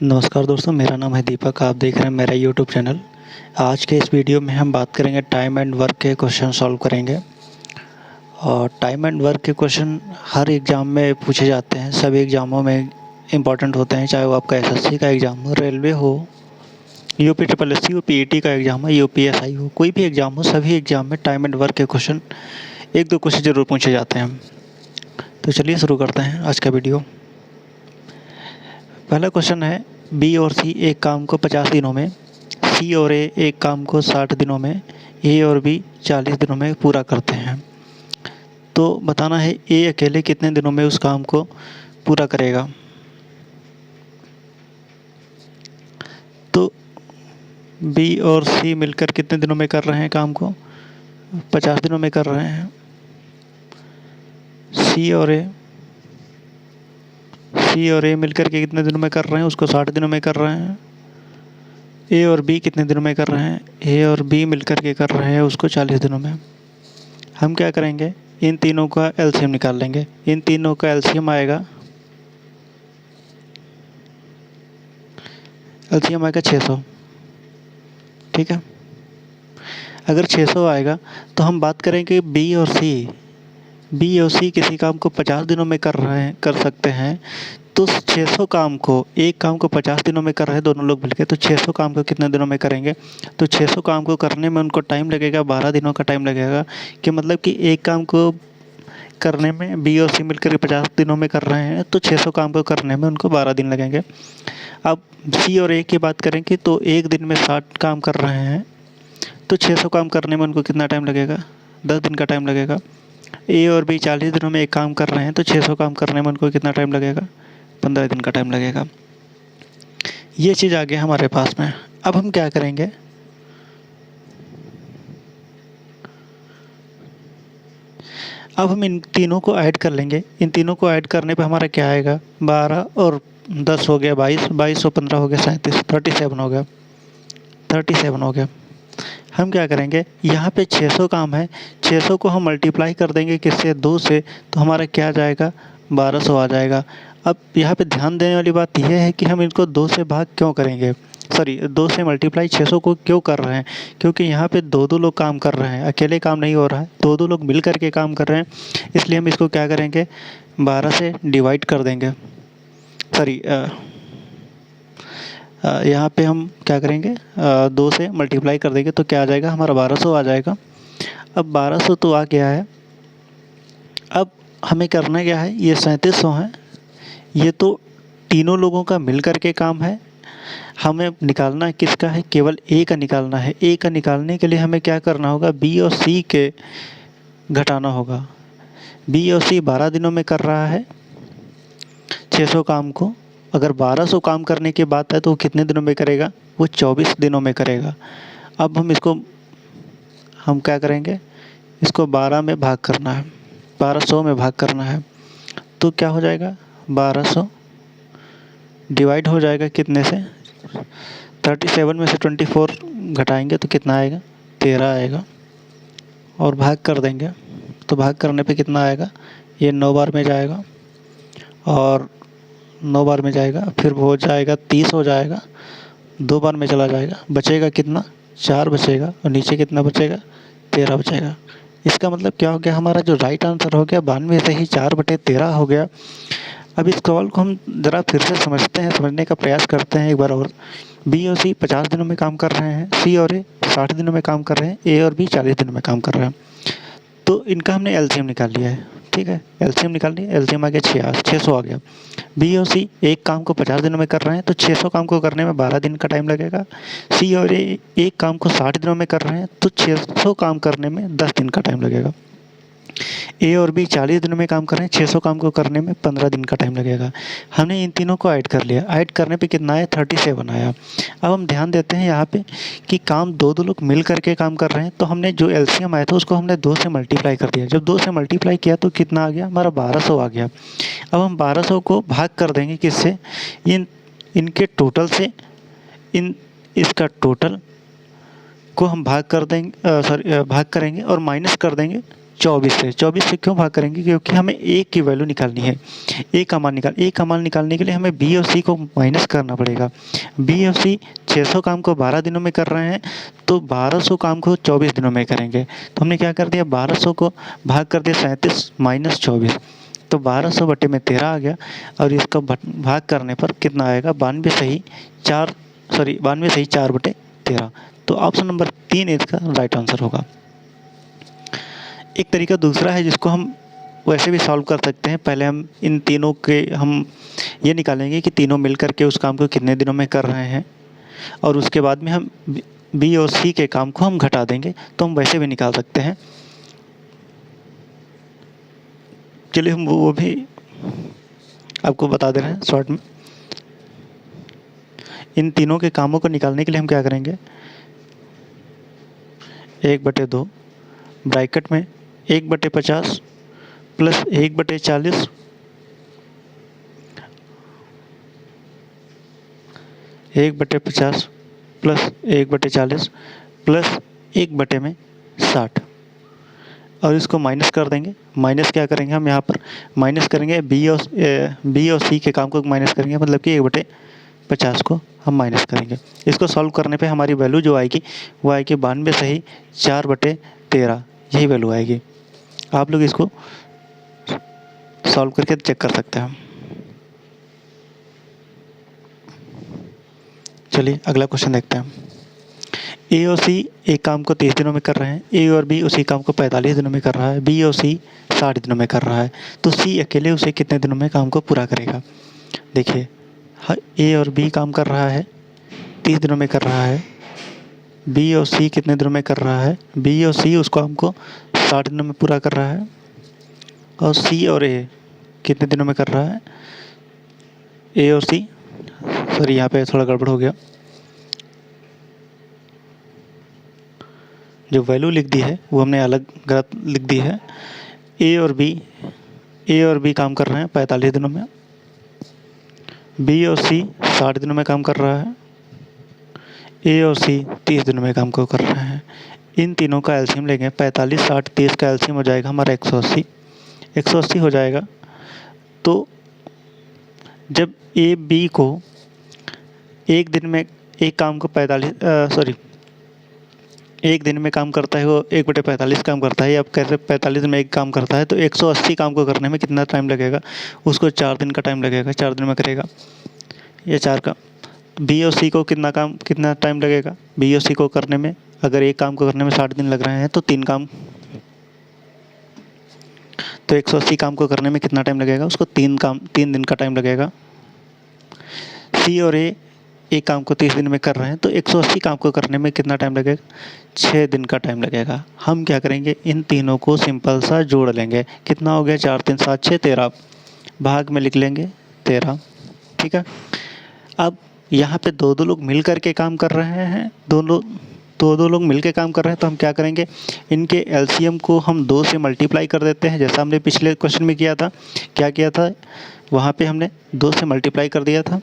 नमस्कार दोस्तों, मेरा नाम है दीपक। आप देख रहे हैं मेरा यूट्यूब चैनल। आज के इस वीडियो में हम बात करेंगे टाइम एंड वर्क के क्वेश्चन सॉल्व करेंगे। और टाइम एंड वर्क के क्वेश्चन हर एग्ज़ाम में पूछे जाते हैं, सभी एग्ज़ामों में इम्पॉर्टेंट होते हैं, चाहे वो आपका एसएससी का एग्ज़ाम हो, रेलवे हो, यूपी ट्रिपल एस सी हो, पीईटी का एग्ज़ाम हो, यूपीएसआई हो, कोई भी एग्ज़ाम हो, सभी एग्ज़ाम में टाइम एंड वर्क के क्वेश्चन एक दो क्वेश्चन ज़रूर पूछे जाते हैं। तो चलिए शुरू करते हैं आज का वीडियो। पहला क्वेश्चन है, बी और सी एक काम को 50 दिनों में, सी और ए एक काम को 60 दिनों में, ए और बी 40 दिनों में पूरा करते हैं। तो बताना है ए अकेले कितने दिनों में उस काम को पूरा करेगा। तो बी और सी मिलकर कितने दिनों में कर रहे हैं काम को? 50 दिनों में कर रहे हैं। सी और ए मिलकर के कितने दिनों में कर रहे हैं? उसको 60 दिनों में कर रहे हैं। ए और बी कितने दिनों में कर रहे हैं? ए और बी मिलकर के कर रहे हैं उसको 40 दिनों में। हम क्या करेंगे, इन तीनों का एलसीएम निकाल लेंगे। इन तीनों का एलसीएम आएगा 600। ठीक है, अगर 600 आएगा तो हम बात करेंगे बी और सी किसी काम को 50 दिनों में कर सकते हैं। तो 600 काम को, एक काम को 50 दिनों में कर रहे हैं दोनों लोग मिलकर, तो 600 काम को कितने दिनों में करेंगे? तो 600 काम को करने में उनको टाइम लगेगा, 12 दिनों का टाइम लगेगा। कि मतलब कि एक काम को करने में बी और सी मिलकर 50 दिनों में कर रहे हैं, तो 600 काम को करने में उनको 12 दिन लगेंगे। अब सी और ए की बात करेंगे तो एक दिन में 60 काम कर रहे हैं, तो 600 काम करने में उनको कितना टाइम लगेगा? 10 दिन का टाइम लगेगा। ए और बी 40 दिनों में एक काम कर रहे हैं, तो 600 काम करने में उनको कितना टाइम लगेगा? 15 दिन का टाइम लगेगा। ये चीज़ आ गया हमारे पास में। अब हम क्या करेंगे, अब हम इन तीनों को ऐड कर लेंगे। इन तीनों को ऐड करने पे हमारा क्या आएगा? 12 और 10 हो गया 22, 22 और 15 हो गया 37, 37 हो गया, 37 हो गया। हम क्या करेंगे, यहाँ पे 600 काम है, 600 को हम मल्टीप्लाई कर देंगे किससे? 2 से, तो हमारा क्या आ जाएगा? 1200 आ जाएगा। अब यहाँ पे ध्यान देने वाली बात यह है कि हम इनको 2 से भाग क्यों करेंगे, सॉरी 2 से मल्टीप्लाई 600 को क्यों कर रहे हैं? क्योंकि यहाँ पे दो दो लोग काम कर रहे हैं, अकेले काम नहीं हो रहा है, दो दो लोग मिल कर के काम कर रहे हैं। इसलिए हम इसको क्या करेंगे, 12 से डिवाइड कर देंगे। सॉरी यहाँ पे हम क्या करेंगे, 2 से मल्टीप्लाई कर देंगे, तो क्या आ जाएगा हमारा? 1200 आ जाएगा। अब 1200 तो आ गया है। अब हमें करना क्या है, ये 3700 है, ये तो तीनों लोगों का मिल कर के काम है। हमें निकालना है किसका है? केवल ए का निकालना है। ए का निकालने के लिए हमें क्या करना होगा? बी और सी के घटाना होगा। बी और सी 12 दिनों में कर रहा है 600 काम को। अगर 1200 काम करने की बात है तो वो कितने दिनों में करेगा? वो 24 दिनों में करेगा। अब हम क्या करेंगे, इसको 12 में भाग करना है, 1200 में भाग करना है। तो क्या हो जाएगा? 1200 डिवाइड हो जाएगा कितने से? 37 में से 24 घटाएंगे तो कितना आएगा? 13 आएगा। और भाग कर देंगे तो भाग करने पे कितना आएगा? ये 9 बार में जाएगा और 9 बार में जाएगा, फिर वो हो जाएगा 30 हो जाएगा, 2 बार में चला जाएगा, बचेगा कितना? 4 बचेगा। और नीचे कितना बचेगा? 13 बचेगा। इसका मतलब क्या हो गया, हमारा जो राइट आंसर हो गया 92 से ही 4/13 हो गया। अब इस सवाल को हम ज़रा फिर से समझते हैं, समझने का प्रयास करते हैं एक बार और। बी और सी 50 दिनों में काम कर रहे हैं, सी और ए 60 दिनों में काम कर रहे हैं, ए और बी 40 दिनों में काम कर रहे हैं। तो इनका हमने एलसीएम निकाल लिया है। ठीक है, एलसीएम निकाल लिया, एलसीएम आ गया 600 आ गया। बी और सी एक काम को 50 दिनों में कर रहे हैं, तो 600 काम को करने में 12 दिन का टाइम लगेगा। सी और ए एक काम को 60 दिनों में कर रहे हैं, तो 600 काम करने में 10 दिन का टाइम लगेगा। ए और बी 40 दिनों में काम कर रहे हैं, 600 काम को करने में 15 दिन का टाइम लगेगा। हमने इन तीनों को ऐड कर लिया, ऐड करने पे कितना आया? 37 आया। अब हम ध्यान देते हैं यहाँ पे कि काम दो दो लोग मिल करके काम कर रहे हैं, तो हमने जो एलसीएम आया था उसको हमने 2 से मल्टीप्लाई कर दिया। जब 2 से मल्टीप्लाई किया तो कितना आ गया? हमारा 1200 आ गया। अब हम 1200 को भाग कर देंगे किससे? इनके टोटल से। इसका टोटल को हम भाग कर देंगे, भाग करेंगे और माइनस कर देंगे 24 से क्यों भाग करेंगे? क्योंकि हमें ए की वैल्यू निकालनी है। ए का मान निकालने के लिए हमें बी और सी को माइनस करना पड़ेगा। बी और सी 600 काम को 12 दिनों में कर रहे हैं, तो 1200 काम को 24 दिनों में करेंगे। तो हमने क्या कर दिया, 1200 को भाग कर दिया 37 माइनस 24, तो 1200 बटे में 13 आ गया। और इसका भाग करने पर कितना आएगा, 92 सही 4 बटे 13। तो ऑप्शन नंबर 3 इसका राइट आंसर होगा। एक तरीका दूसरा है जिसको हम वैसे भी सॉल्व कर सकते हैं। पहले हम इन तीनों के हम ये निकालेंगे कि तीनों मिल कर के उस काम को कितने दिनों में कर रहे हैं, और उसके बाद में हम बी और सी के काम को हम घटा देंगे, तो हम वैसे भी निकाल सकते हैं। चलिए हम वो भी आपको बता दे रहे हैं शॉर्ट में। इन तीनों के कामों को निकालने के लिए हम क्या करेंगे, 1/2 ब्रैकेट में 1/50 प्लस 1/40 1/50 प्लस 1/40 प्लस 1/60, और इसको माइनस कर देंगे। माइनस क्या करेंगे, हम यहाँ पर माइनस करेंगे बी और सी के काम को माइनस करेंगे, मतलब कि 1/50 को हम माइनस करेंगे। इसको सॉल्व करने पे हमारी वैल्यू जो आएगी वो आएगी 92 सही 4/13, यही वैल्यू आएगी। आप लोग इसको सॉल्व करके चेक कर सकते हैं। चलिए अगला क्वेश्चन देखते हैं। ए और सी एक काम को 30 दिनों में कर रहे हैं, ए और बी उसी काम को 45 दिनों में कर रहा है, बी और सी 60 दिनों में कर रहा है, तो सी अकेले उसे कितने दिनों में काम को पूरा करेगा? देखिए, ए और बी काम कर रहा है 30 दिनों में कर रहा है, बी और सी कितने दिनों में कर रहा है, बी और सी उस काम को 60 दिनों में पूरा कर रहा है, और सी और ए कितने दिनों में कर रहा है, ए और सी, सॉरी यहाँ पे थोड़ा गड़बड़ हो गया, जो वैल्यू लिख दी है वो हमने अलग गलत लिख दी है। ए और बी काम कर रहे हैं 45 दिनों में, बी और सी 60 दिनों में काम कर रहा है, ए और सी 30 दिनों में काम को कर रहे हैं। इन तीनों का एलसीएम लेंगे, 45 60 30 का एलसीएम हो जाएगा हमारा 180 हो जाएगा। तो जब ए बी को एक दिन में एक काम को 1 दिन में काम करता है, वो 1/45 काम करता है, अब कैसे 45 दिन में एक काम करता है, तो 180 काम को करने में कितना टाइम लगेगा, उसको 4 दिन का टाइम लगेगा, 4 दिन में करेगा ये 4 का। बी और सी को कितना टाइम लगेगा, बी और सी को करने में, अगर एक काम को करने में 60 दिन लग रहे हैं तो 180 काम को करने में कितना टाइम लगेगा, उसको 3 दिन का टाइम लगेगा। सी और ए एक काम को 30 दिन में कर रहे हैं, तो 180 काम को करने में कितना टाइम लगेगा, 6 दिन का टाइम लगेगा। हम क्या करेंगे, इन तीनों को सिंपल सा जोड़ लेंगे। कितना हो गया, 4 3 7 6 13, भाग में लिख लेंगे 13, ठीक है। अब यहाँ पे दो लोग मिल कर के काम कर रहे हैं, दो लोग मिल के काम कर रहे हैं, तो हम क्या करेंगे, इनके एलसीएम को हम 2 से मल्टीप्लाई कर देते हैं, जैसा हमने पिछले क्वेश्चन में किया था। क्या किया था, वहाँ पे हमने 2 से मल्टीप्लाई कर दिया था।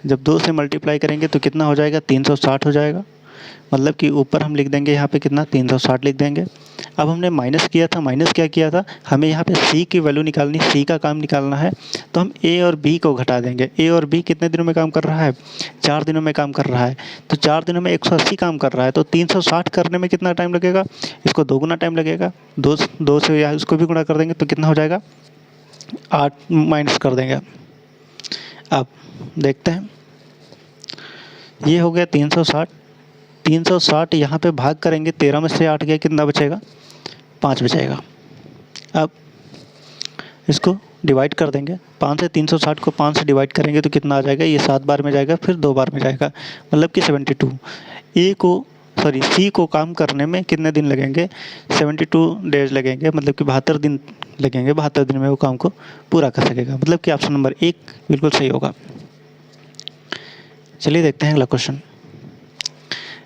जब 2 से मल्टीप्लाई करेंगे तो कितना हो जाएगा, 360 हो जाएगा, मतलब कि ऊपर हम लिख देंगे यहाँ पे कितना, 360 लिख देंगे। अब हमने माइनस किया था, माइनस क्या किया था, हमें यहाँ पे सी की वैल्यू निकालनी, सी का काम निकालना है, तो हम ए और बी को घटा देंगे। ए और बी कितने दिनों में काम कर रहा है, 4 दिनों में काम कर रहा है, तो 4 दिनों में 180 काम कर रहा है, तो 360 करने में कितना टाइम लगेगा, इसको 2 गुना टाइम लगेगा। 2 से या इसको भी गुणा कर देंगे तो कितना हो जाएगा, 8 माइनस कर देंगे। अब देखते हैं, ये हो गया 360 यहाँ पे भाग करेंगे, 13 में से 8 गया, कितना बचेगा, 5 बचेगा। अब इसको डिवाइड कर देंगे, 5 से 360 को 5 से डिवाइड करेंगे तो कितना आ जाएगा, ये 7 बार में जाएगा, फिर 2 बार में जाएगा, मतलब कि 72। सी को काम करने में कितने दिन लगेंगे, 72 डेज लगेंगे, मतलब कि 72 दिन लगेंगे, 72 दिन में वो काम को पूरा कर सकेगा, मतलब कि ऑप्शन नंबर 1 बिल्कुल सही होगा। चलिए देखते हैं अगला क्वेश्चन।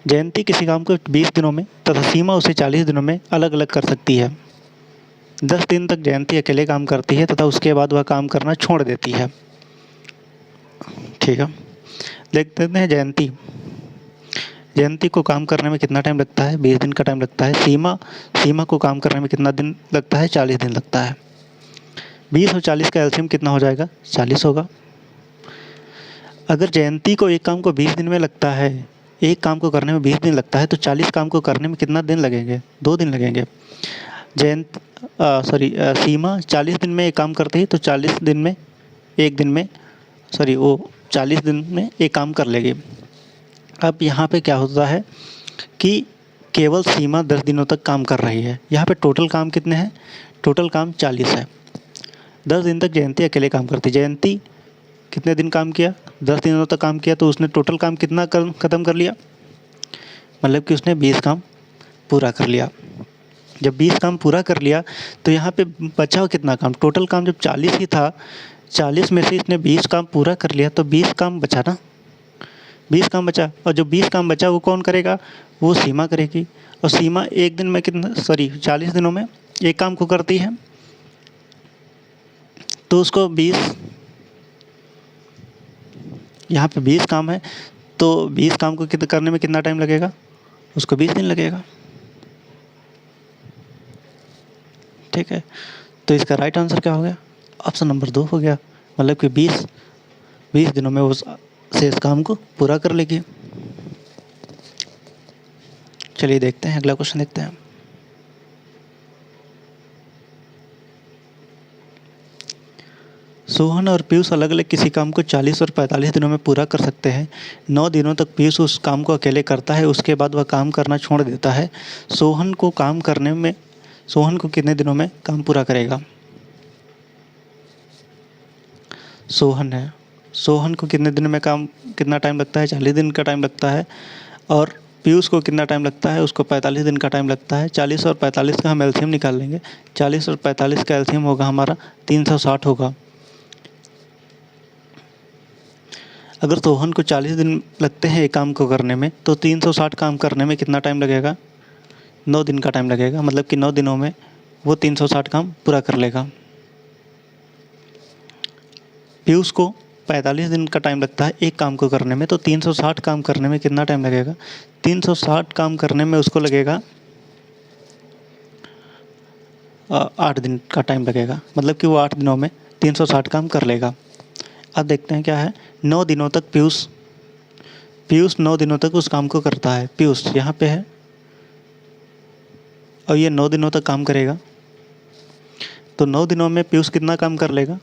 जयंती किसी काम को 20 दिनों में तथा सीमा उसे 40 दिनों में अलग अलग कर सकती है। 10 दिन तक जयंती अकेले काम करती है तथा उसके बाद वह काम करना छोड़ देती है। ठीक है, देखते हैं जयंती को काम करने में कितना टाइम लगता है? 20 दिन का टाइम लगता है। सीमा को काम करने में कितना दिन लगता है? 40 दिन लगता है। 20 और 40 का एलसीएम कितना हो जाएगा? 40 होगा। अगर जयंती को एक काम को 20 दिन में लगता है, एक काम को करने में 20 दिन लगता है, तो 40 काम को करने में कितना दिन लगेंगे? 2 दिन लगेंगे। सीमा 40 दिन में एक काम करती है, तो 40 दिन में एक दिन में वो 40 दिन में एक काम कर लेगी। अब यहाँ पे क्या होता है कि केवल सीमा 10 दिनों तक काम कर रही है। यहाँ पे टोटल काम कितने हैं? टोटल काम 40 है। 10 दिन तक जयंती अकेले काम करती है। जयंती कितने दिन काम किया? 10 दिनों तक काम किया, तो उसने टोटल काम कितना ख़त्म कर लिया? मतलब कि उसने 20 काम पूरा कर लिया। जब 20 काम पूरा कर लिया तो यहाँ पे बचा कितना काम? टोटल काम जब 40 ही था, 40 में से इसने 20 काम पूरा कर लिया, तो 20 काम बचा ना, 20 काम बचा। और जो 20 काम बचा वो कौन करेगा? वो सीमा करेगी। और सीमा एक दिन में 40 दिनों में एक काम को करती है, तो उसको 20, यहाँ पे 20 काम है, तो 20 काम को करने में कितना टाइम लगेगा? उसको 20 दिन लगेगा। ठीक है, तो इसका राइट आंसर क्या हो गया? ऑप्शन नंबर 2 हो गया। मतलब कि 20 दिनों में वो शेष काम को पूरा कर लेगी। चलिए देखते हैं, अगला क्वेश्चन देखते हैं। सोहन और पीयूष अलग अलग किसी काम को 40 और 45 दिनों में पूरा कर सकते हैं। 9 दिनों तक पीयूष उस काम को अकेले करता है, उसके बाद वह काम करना छोड़ देता है। सोहन को कितने दिनों में काम पूरा करेगा? सोहन को कितने दिनों में कितना टाइम लगता है? 40 दिन का टाइम लगता है। और पीयूष को कितना टाइम लगता है? उसको 45 दिन का टाइम लगता है। 40 और 45 का हम एलसीएम निकाल लेंगे। 40 और 45 का एलसीएम होगा हमारा 360 होगा। अगर सोहन को 40 दिन लगते हैं एक काम को करने में, तो 360 काम करने में कितना टाइम लगेगा? 9 दिन का टाइम लगेगा। मतलब कि 9 दिनों में वो 360 काम पूरा कर लेगा। पीयूष को 45 दिन का टाइम लगता है एक काम को करने में, तो 360 काम करने में कितना टाइम लगेगा? 360 काम करने में उसको लगेगा 8 दिन का टाइम लगेगा। मतलब कि वो 8 दिनों में 360 काम कर लेगा। अब देखते हैं क्या है। 9 दिनों तक पीयूष 9 दिनों तक उस काम को करता है। पीयूष यहाँ पे है और ये 9 दिनों तक काम करेगा, तो 9 दिनों में पीयूष कितना काम कर लेगा?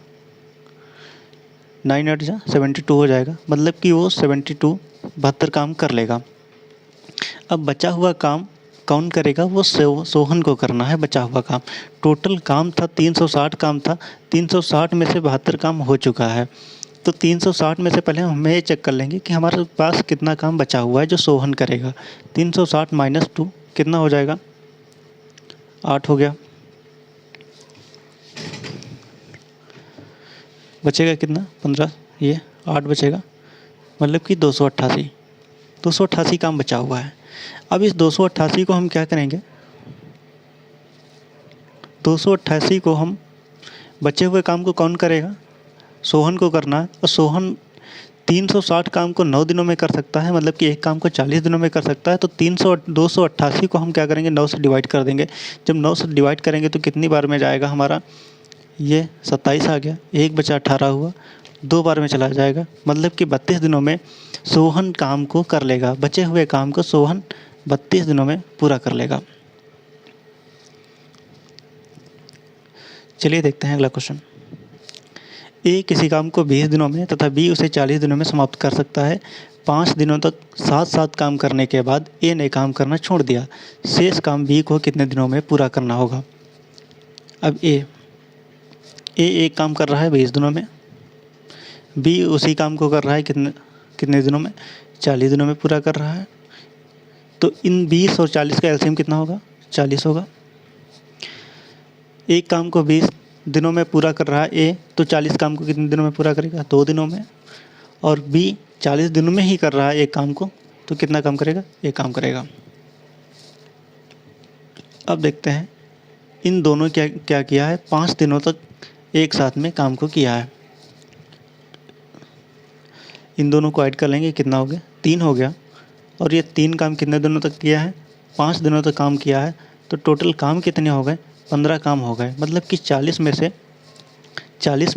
9 8 जा 72 हो जाएगा। मतलब कि वो 72 काम कर लेगा। अब बचा हुआ काम कौन करेगा? वो सोहन को करना है बचा हुआ काम। टोटल काम था 360 काम था, 360 में से 72 काम हो चुका है। तो 360 में से पहले हम ये चेक कर लेंगे कि हमारे पास कितना काम बचा हुआ है जो सोहन करेगा। 360 - 2 कितना हो जाएगा? 8 हो गया। बचेगा कितना? 15, ये 8 बचेगा। मतलब कि 288 काम बचा हुआ है। अब इस 288 को हम क्या करेंगे? 288 को हम बचे हुए काम को कौन करेगा? सोहन को करना है। और सोहन 360 काम को 9 दिनों में कर सकता है, मतलब कि एक काम को 40 दिनों में कर सकता है। तो 288 को हम क्या करेंगे? 9 से डिवाइड कर देंगे। जब 9 से डिवाइड करेंगे तो कितनी बार में जाएगा हमारा? ये 27 आ गया। 1 बचा 18 हुआ, 2 बार में चला जाएगा। मतलब कि 32 दिनों में सोहन काम को कर लेगा। बचे हुए काम को सोहन 32 दिनों में पूरा कर लेगा। चलिए देखते हैं अगला क्वेश्चन। ए किसी काम को 20 दिनों में तथा बी उसे 40 दिनों में समाप्त कर सकता है। 5 दिनों तक साथ काम करने के बाद ए ने काम करना छोड़ दिया। शेष काम बी को कितने दिनों में पूरा करना होगा? अब ए एक काम कर रहा है 20 दिनों में, बी उसी काम को कर रहा है कितने दिनों में? 40 दिनों में पूरा कर रहा है। तो इन 20 और 40 का एलसीएम कितना होगा? 40 होगा। एक काम को 20 दिनों में पूरा कर रहा है ए, तो 40 काम को कितने दिनों में पूरा करेगा? 2 दिनों में। और बी 40 दिनों में ही कर रहा है एक काम को, तो कितना काम करेगा? एक काम करेगा। अब देखते हैं इन दोनों क्या किया है। 5 दिनों तक एक साथ में काम को किया है। इन दोनों को ऐड कर लेंगे, कितना हो गया? 3 हो गया। और ये 3 काम कितने दिनों तक किया है, 5 दिनों तक काम किया है। तो टोटल काम कितने हो गए, 15 काम हो गए। मतलब कि 40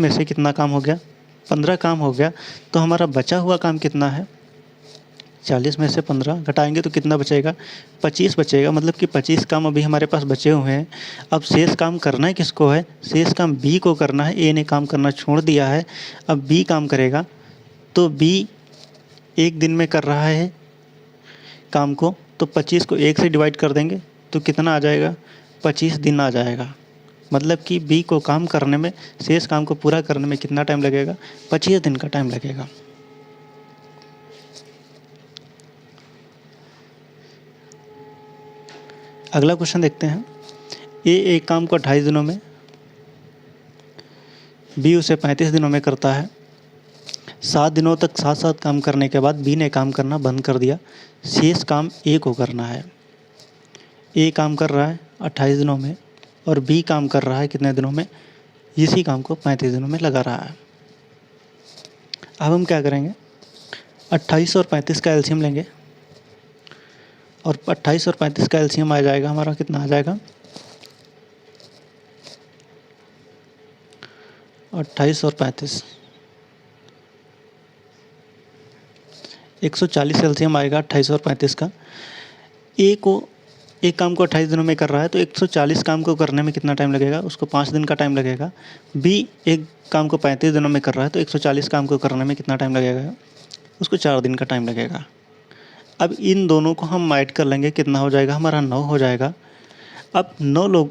में से कितना काम हो गया, 15 काम हो गया। तो हमारा बचा हुआ काम कितना है, 40 में से 15 घटाएंगे तो कितना बचेगा, 25 बचेगा। मतलब कि 25 काम अभी हमारे पास बचे हुए हैं। अब शेष काम करना है किसको है, शेष काम बी को करना है। ए ने काम करना छोड़ दिया है, अब बी काम करेगा। तो बी 1 दिन में कर रहा है काम को, तो 25 को 1 से डिवाइड कर देंगे तो कितना आ जाएगा, 25 दिन आ जाएगा। मतलब कि बी को काम करने में, शेष काम को पूरा करने में कितना टाइम लगेगा, 25 दिन का टाइम लगेगा। अगला क्वेश्चन देखते हैं। ए एक काम को 28 दिनों में, बी उसे 35 दिनों में करता है। 7 दिनों तक साथ साथ काम करने के बाद बी ने काम करना बंद कर दिया। शेष काम ए को करना है। ए काम कर रहा है 28 दिनों में और बी काम कर रहा है कितने दिनों में, इसी काम को 35 दिनों में लगा रहा है। अब हम क्या करेंगे, 28 और 35 का एलसीएम लेंगे और 28 और 35 का एलसीएम आ जाएगा हमारा, कितना आ जाएगा, 28 और 35, 140 एलसीएम आएगा 28 और 35 का। एक काम को 28 दिनों में कर रहा है तो 140 काम को करने में कितना टाइम लगेगा, उसको 5 दिन का टाइम लगेगा। बी एक काम को 35 दिनों में कर रहा है तो 140 काम को करने में कितना टाइम लगेगा, उसको 4 दिन का टाइम लगेगा। अब इन दोनों को हम ऐड कर लेंगे, कितना हो जाएगा हमारा, 9 हो जाएगा। अब 9 लोग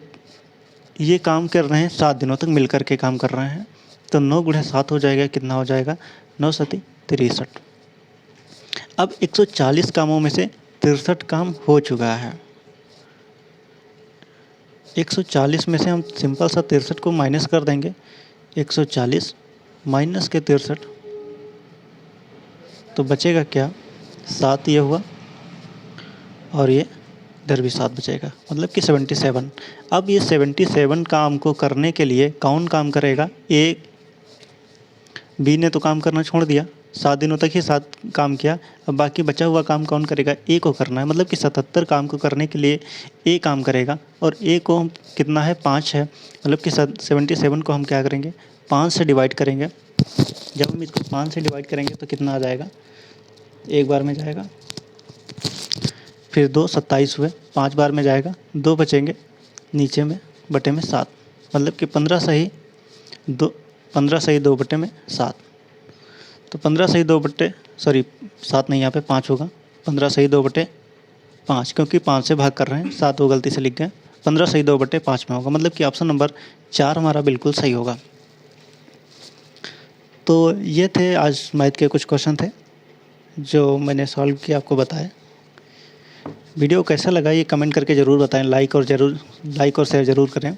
ये काम कर रहे हैं, 7 दिनों तक मिल कर के काम कर रहे हैं, तो 9 गुणे 7 हो जाएगा, कितना हो जाएगा, 9 सती 63। अब 140 कामों में से 63 काम हो चुका है। 140 में से हम सिंपल सा 63 को माइनस कर देंगे, 140 माइनस के 63 तो बचेगा क्या, 7 ये हुआ और ये इधर भी 7 बचेगा, मतलब कि 77। अब ये 77 काम को करने के लिए कौन काम करेगा, ए, बी ने तो काम करना छोड़ दिया, 7 दिनों तक ही 7 काम किया। अब बाकी बचा हुआ काम कौन करेगा, ए को करना है। मतलब कि 77 काम को करने के लिए ए काम करेगा और ए को कितना है, 5 है। मतलब कि 77 को हम क्या करेंगे, 5 से डिवाइड करेंगे। जब हम इसको 5 से डिवाइड करेंगे तो कितना आ जाएगा, एक बार में जाएगा, फिर 2 27 हुए, 5 बार में जाएगा, 2 बचेंगे नीचे में बटे में 7। मतलब कि 15 सही 2 बटे में 7। तो 15 सही 2 बटे 7 नहीं, यहाँ पे 5 होगा। 15 सही 2 बटे 5, क्योंकि 5 से भाग कर रहे हैं, 7 वो गलती से लिख गए। 15 सही 2 बटे 5 में होगा। मतलब कि ऑप्शन नंबर 4 हमारा बिल्कुल सही होगा। तो ये थे आज मैथ के कुछ क्वेश्चन थे जो मैंने सॉल्व किया, आपको बताया। वीडियो कैसा लगा ये कमेंट करके ज़रूर बताएं, लाइक और शेयर ज़रूर करें।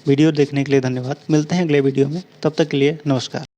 वीडियो देखने के लिए धन्यवाद। मिलते हैं अगले वीडियो में, तब तक के लिए नमस्कार।